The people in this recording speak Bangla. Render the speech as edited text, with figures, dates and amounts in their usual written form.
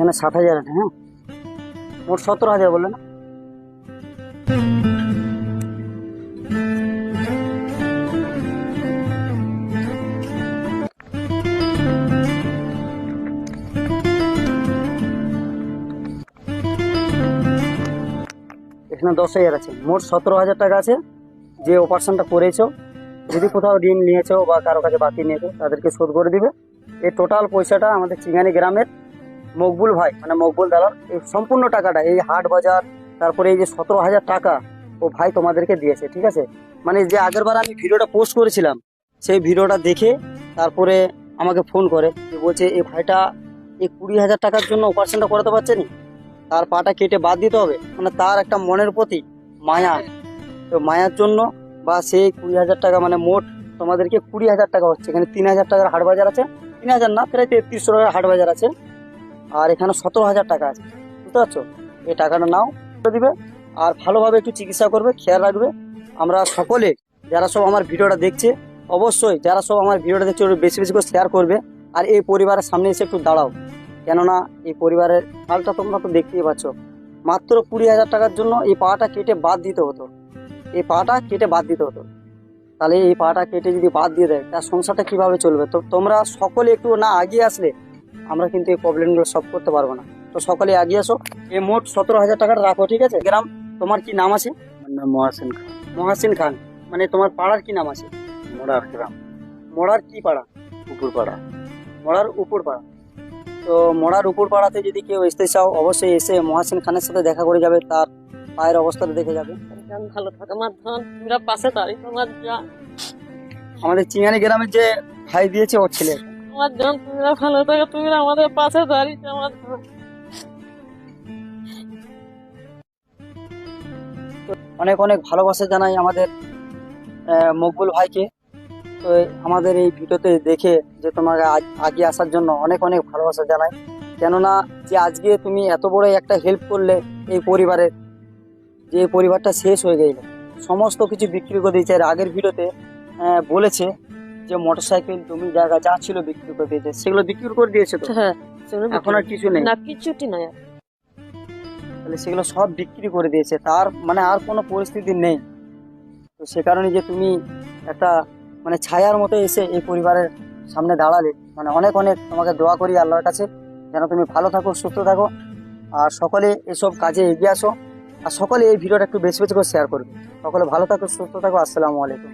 এখানে 60,000 আছে। হ্যাঁ, মোট 17,000 বললে না? এখানে 10,000 আছে, মোট 17,000 টাকা আছে। যে অপারেশনটা করেছো, যদি কোথাও ঋণ নিয়েছো বা কারো কাছে বাকি নিয়েছো, তাদেরকে শোধ করে দিবে। এই টোটাল পয়সাটা আমাদের চিঙ্গানি গ্রামের মকবুল ভাই, মানে মকবুল দালাল, এই সম্পূর্ণ টাকাটা, এই হাট বাজার, তারপরে এই যে 17,000 টাকা ও ভাই তোমাদেরকে দিয়েছে। ঠিক আছে, মানে যে আগের বার আমি ভিডিওটা পোস্ট করেছিলাম, সেই ভিডিওটা দেখে তারপরে আমাকে ফোন করে, যে বলছে এই ভাইটা এই 20,000 টাকার জন্য অপারেশনটা করাতে পারছে না, তার পাটা কেটে বাদ দিতে হবে। মানে তার একটা মনের প্রতি মায়া, তো মায়ার জন্য বা সেই 20,000 টাকা, মানে মোট তোমাদেরকে 20,000 টাকা হচ্ছে। এখানে 3,000 টাকার হাট বাজার আছে, 3,000 না, প্রায় 3300 টাকার হাট বাজার আছে। আর এখানে 17,000 টাকা আছে, বুঝতে পারছো? এই টাকাটা নাও, করে দিবে। আর ভালোভাবে একটু চিকিৎসা করবে, খেয়াল রাখবে। আমরা সকলে যারা সব আমার ভিডিওটা দেখছে, অবশ্যই যারা সব আমার ভিডিওটা দেখছে ওরা বেশি বেশি করে শেয়ার করবে। আর এই পরিবারের সামনে এসে একটু দাঁড়াও, কেননা এই পরিবারের হালটা তোমরা তো দেখতেই পাচ্ছ। মাত্র 20,000 টাকার জন্য এই পাটা কেটে বাদ দিতে হতো, এই পাটা কেটে বাদ দিতে হতো। তাহলে এই পাটা কেটে যদি বাদ দিয়ে দেয়, তার সংসারটা কিভাবে চলবে? তো তোমরা সকলে একটু না আগিয়ে আসলে আমরা কিন্তু এই প্রবলেমগুলো সলভ করতে পারবো না। তো সকলে আগিয়ে আসো। এই মোট 17,000 টাকাটা রাখো, ঠিক আছে? গ্রাম, তোমার কি নাম আছে? আমার নাম মহাসিন খান। মহাসিন খান, মানে তোমার পাড়ার কি নাম আছে? মোড়ার গ্রাম, মোড়ার কি পাড়া? পুকুরপাড়া। মোড়ার উপর পাড়া। তো মোড়ার উপর পাড়াতে যদি কেউ আসতে চাও, অবশ্যই এসে মহাসিন খানের সাথে দেখা করে যাবে, তার পায়ের অবস্থাটা দেখে যাবে। ভালো থাকো আমার ধন, তোমরা পাশে তারি তোমার যা, আমাদের চিঙানি গ্রামের যে ভাই দিয়েছে ওর ছেলে। আমার ধন, তোমরা ভালো থাকো, তোমরা আমাদের পাশে তারি আমার ধন। অনেক অনেক ভালোবাসা জানাই আমাদের মকবুল ভাইকে। তো আমাদের এই ভিডিওতে দেখে যে তোমাকে আগে আসার জন্য অনেক অনেক ভালোবাসা জানাই। কেননা যে আজকে তুমি এত বড় একটা হেল্প করলে এই পরিবারের, যে এই পরিবারটা শেষ হয়ে গেল, সমস্ত কিছু বিক্রি করে দিয়েছে। আর আগের ভিডিওতে বলেছে যে মোটরসাইকেল, জমি জায়গা যা ছিল বিক্রি করে দিয়েছে, সেগুলো বিক্রি করে দিয়েছে তো? হ্যাঁ, এখন আর কিছু নেই? না, কিছুটি নাই। তাহলে সেগুলো সব বিক্রি করে দিয়েছে, তার মানে আর কোনো পরিস্থিতি নেই। তো সে কারণে যে তুমি একটা মানে ছায়ার মতো এসে এই পরিবারের সামনে দাঁড়ালে, মানে অনেক অনেক তোমাকে দোয়া করি আল্লাহর কাছে যেন তুমি ভালো থাকো, সুস্থ থাকো। আর সকলে এসব কাজে এগিয়ে আসো। আর সকলে এই ভিডিওটা একটু বেশি বেশি করে শেয়ার করবে। সকলে ভালো থাকো, সুস্থ থাকো। আসসালামু আলাইকুম।